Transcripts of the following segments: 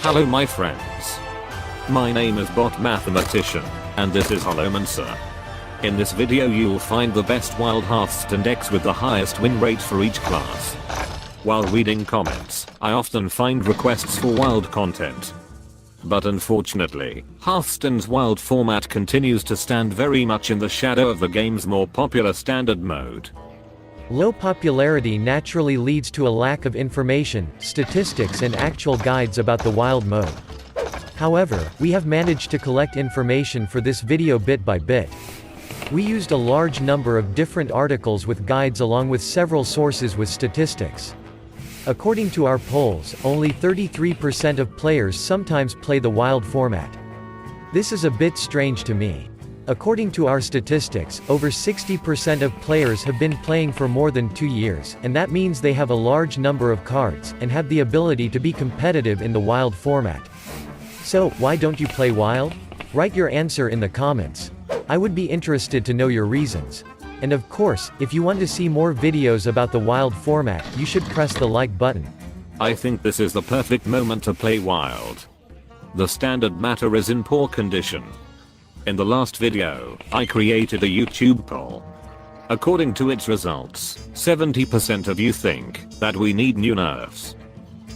Hello my friends. My name is Bot Mathematician, and this is Holomancer. In this video you'll find the best wild Hearthstone decks with the highest win rate for each class. While reading comments, I often find requests for wild content. But unfortunately, Hearthstone's wild format continues to stand very much in the shadow of the game's more popular standard mode. Low popularity naturally leads to a lack of information, statistics and actual guides about the wild mode. However, we have managed to collect information for this video bit by bit. We used a large number of different articles with guides along with several sources with statistics. According to our polls, only 33% of players sometimes play the wild format. This is a bit strange to me. According to our statistics, over 60% of players have been playing for more than 2 years, and that means they have a large number of cards, and have the ability to be competitive in the wild format. So, why don't you play wild? Write your answer in the comments. I would be interested to know your reasons. And of course, if you want to see more videos about the wild format, you should press the like button. I think this is the perfect moment to play wild. The standard matter is in poor condition. In the last video, I created a YouTube poll. According to its results, 70% of you think that we need new nerfs.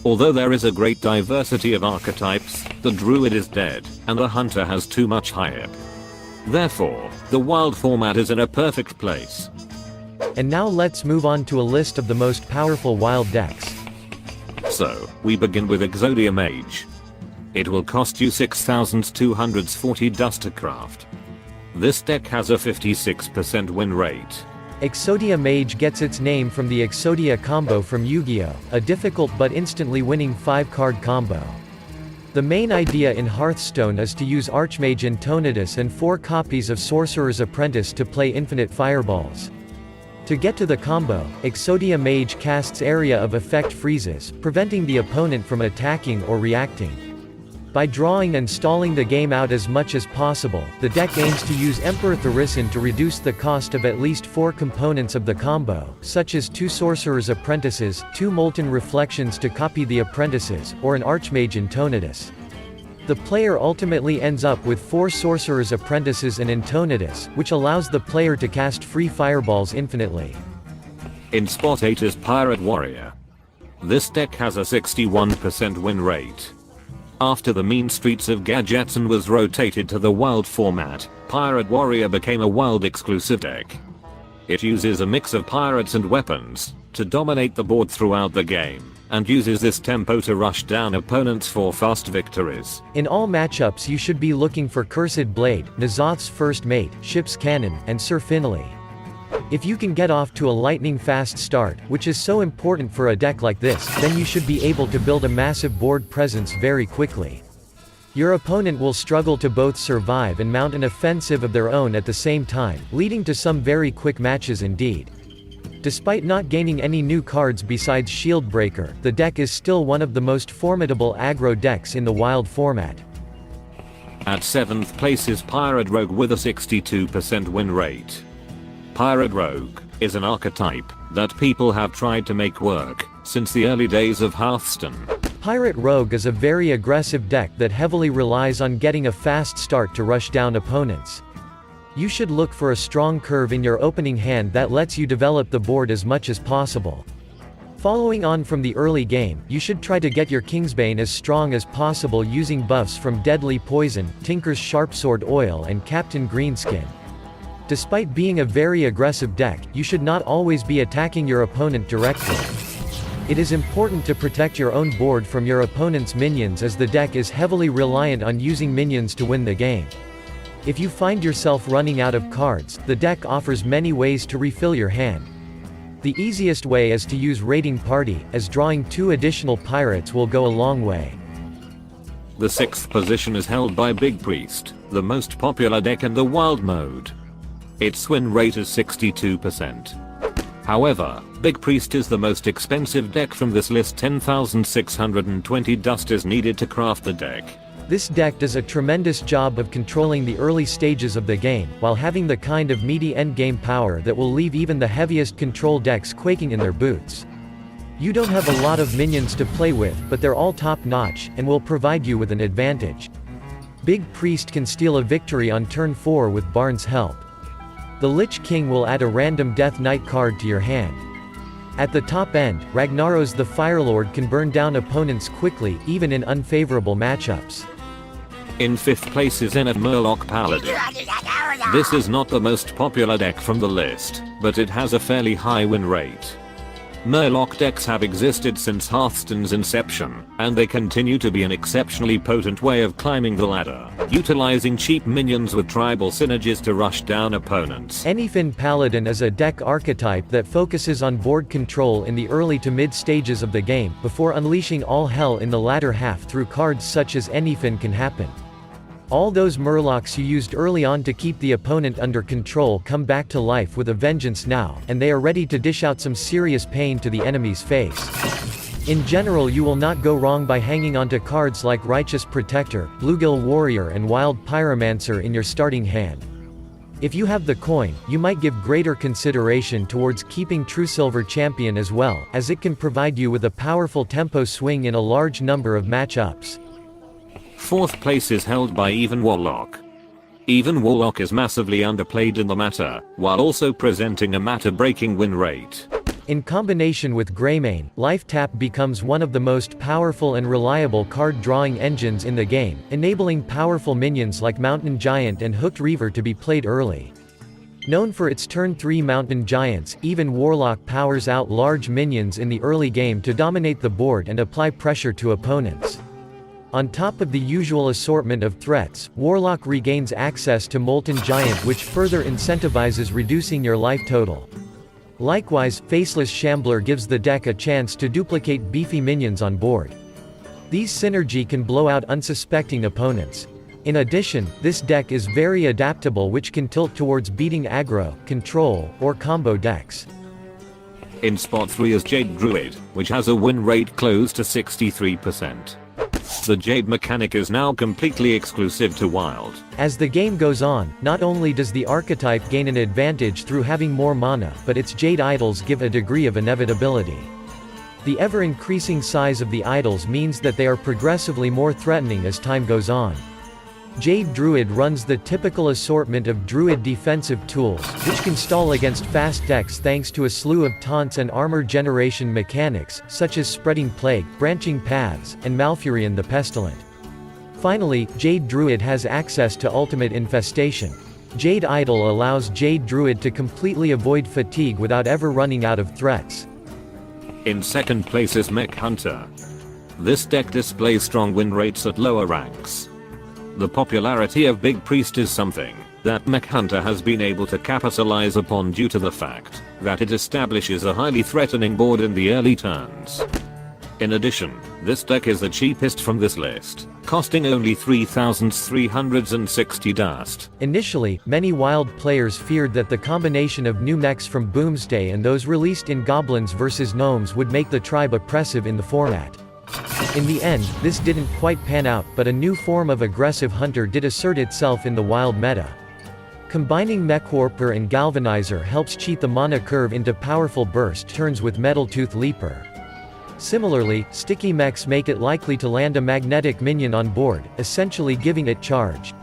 Although there is a great diversity of archetypes, the druid is dead, and the hunter has too much hype. Therefore, the wild format is in a perfect place. And now let's move on to a list of the most powerful wild decks. So, we begin with Exodia Mage. It will cost you 6,240 dust to craft. This deck has a 56% win rate. Exodia Mage gets its name from the Exodia combo from Yu-Gi-Oh!, a difficult but instantly winning 5-card combo. The main idea in Hearthstone is to use Archmage Antonidas and 4 copies of Sorcerer's Apprentice to play infinite fireballs. To get to the combo, Exodia Mage casts Area of Effect freezes, preventing the opponent from attacking or reacting. By drawing and stalling the game out as much as possible, the deck aims to use Emperor Thaurissan to reduce the cost of at least 4 components of the combo, such as 2 Sorcerer's Apprentices, 2 Molten Reflections to copy the Apprentices, or an Archmage Antonidas. The player ultimately ends up with 4 Sorcerer's Apprentices and Antonidas, which allows the player to cast free fireballs infinitely. In spot 8 is Pirate Warrior. This deck has a 61% win rate. After the mean streets of Gadgetzan was rotated to the wild format, Pirate Warrior became a wild exclusive deck. It uses a mix of pirates and weapons to dominate the board throughout the game, and uses this tempo to rush down opponents for fast victories. In all matchups you should be looking for Cursed Blade, N'Zoth's First Mate, Ship's Cannon, and Sir Finley. If you can get off to a lightning fast start, which is so important for a deck like this, then you should be able to build a massive board presence very quickly. Your opponent will struggle to both survive and mount an offensive of their own at the same time, leading to some very quick matches indeed. Despite not gaining any new cards besides Shieldbreaker, the deck is still one of the most formidable aggro decks in the wild format. At 7th place is Pirate Rogue with a 62% win rate. Pirate Rogue is an archetype that people have tried to make work since the early days of Hearthstone. Pirate Rogue is a very aggressive deck that heavily relies on getting a fast start to rush down opponents. You should look for a strong curve in your opening hand that lets you develop the board as much as possible. Following on from the early game, you should try to get your Kingsbane as strong as possible using buffs from Deadly Poison, Tinker's Sharpsword Oil and Captain Greenskin. Despite being a very aggressive deck, you should not always be attacking your opponent directly. It is important to protect your own board from your opponent's minions as the deck is heavily reliant on using minions to win the game. If you find yourself running out of cards, the deck offers many ways to refill your hand. The easiest way is to use Raiding Party, as drawing 2 additional pirates will go a long way. The 6th position is held by Big Priest, the most popular deck in the wild mode. Its win rate is 62%. However, Big Priest is the most expensive deck from this list. 10,620 dust is needed to craft the deck. This deck does a tremendous job of controlling the early stages of the game, while having the kind of meaty endgame power that will leave even the heaviest control decks quaking in their boots. You don't have a lot of minions to play with, but they're all top-notch, and will provide you with an advantage. Big Priest can steal a victory on turn 4 with Barnes' help. The Lich King will add a random Death Knight card to your hand. At the top end, Ragnaros the Firelord can burn down opponents quickly, even in unfavorable matchups. In 5th place is Ennard Murloc Paladin. This is not the most popular deck from the list, but it has a fairly high win rate. Murloc decks have existed since Hearthstone's inception, and they continue to be an exceptionally potent way of climbing the ladder, utilizing cheap minions with tribal synergies to rush down opponents. Anyfin Paladin is a deck archetype that focuses on board control in the early to mid stages of the game, before unleashing all hell in the latter half through cards such as Anyfin Can Happen. All those Murlocs you used early on to keep the opponent under control come back to life with a vengeance now, and they are ready to dish out some serious pain to the enemy's face. In general, you will not go wrong by hanging onto cards like Righteous Protector, Bluegill Warrior and Wild Pyromancer in your starting hand. If you have the coin, you might give greater consideration towards keeping Truesilver Champion as well, as it can provide you with a powerful tempo swing in a large number of matchups. 4th place is held by Even Warlock. Even Warlock is massively underplayed in the meta, while also presenting a meta-breaking win rate. In combination with Greymane, Life Tap becomes one of the most powerful and reliable card-drawing engines in the game, enabling powerful minions like Mountain Giant and Hooked Reaver to be played early. Known for its turn 3 Mountain Giants, Even Warlock powers out large minions in the early game to dominate the board and apply pressure to opponents. On top of the usual assortment of threats, Warlock regains access to Molten Giant, which further incentivizes reducing your life total. Likewise, Faceless Shambler gives the deck a chance to duplicate beefy minions on board. These synergy can blow out unsuspecting opponents. In addition, this deck is very adaptable, which can tilt towards beating aggro, control, or combo decks. In spot 3 is Jade Druid, which has a win rate close to 63%. The Jade mechanic is now completely exclusive to Wild. As the game goes on, not only does the archetype gain an advantage through having more mana, but its Jade idols give a degree of inevitability. The ever-increasing size of the idols means that they are progressively more threatening as time goes on. Jade Druid runs the typical assortment of Druid defensive tools, which can stall against fast decks thanks to a slew of taunts and armor generation mechanics, such as Spreading Plague, Branching Paths, and Malfurion the Pestilent. Finally, Jade Druid has access to Ultimate Infestation. Jade Idol allows Jade Druid to completely avoid fatigue without ever running out of threats. In 2nd place is Mech Hunter. This deck displays strong win rates at lower ranks. The popularity of Big Priest is something that Mech Hunter has been able to capitalize upon due to the fact that it establishes a highly threatening board in the early turns. In addition, this deck is the cheapest from this list, costing only 3,360 dust. Initially, many Wild players feared that the combination of new mechs from Boomsday and those released in Goblins vs Gnomes would make the tribe oppressive in the format. In the end, this didn't quite pan out, but a new form of aggressive hunter did assert itself in the Wild meta. Combining Mechwarper and Galvanizer helps cheat the mana curve into powerful burst turns with Metaltooth Leaper. Similarly, sticky mechs make it likely to land a magnetic minion on board, essentially giving it charge.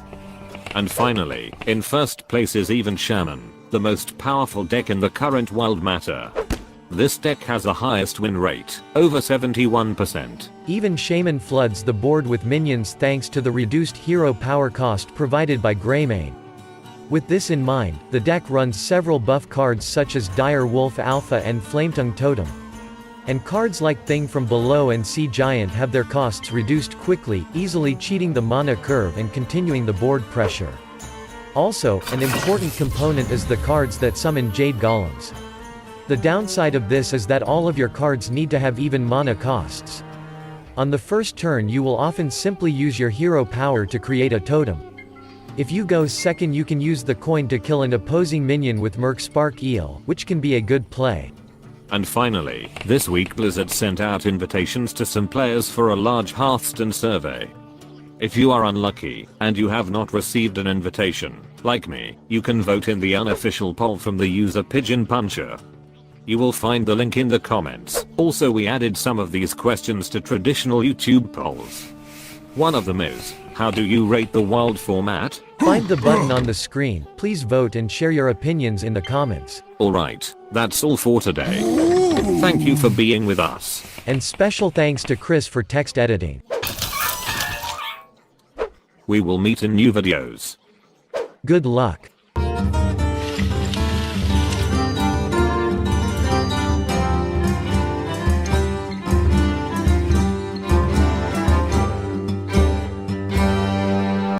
And finally, in 1st place is Even Shaman, the most powerful deck in the current Wild meta. This deck has the highest win rate, over 71%. Even Shaman floods the board with minions thanks to the reduced hero power cost provided by Greymane. With this in mind, the deck runs several buff cards such as Dire Wolf Alpha and Flametongue Totem. And cards like Thing from Below and Sea Giant have their costs reduced quickly, easily cheating the mana curve and continuing the board pressure. Also, an important component is the cards that summon Jade Golems. The downside of this is that all of your cards need to have even mana costs. On the first turn you will often simply use your hero power to create a totem. If you go second you can use the coin to kill an opposing minion with Merc Spark Eel, which can be a good play. And finally, this week Blizzard sent out invitations to some players for a large Hearthstone survey. If you are unlucky, and you have not received an invitation, like me, you can vote in the unofficial poll from the user Pigeon Puncher. You will find the link in the comments. Also, we added some of these questions to traditional YouTube polls. One of them is, how do you rate the wild format? Find the button on the screen, please vote and share your opinions in the comments. Alright, that's all for today. Thank you for being with us. And special thanks to Chris for text editing. We will meet in new videos. Good luck.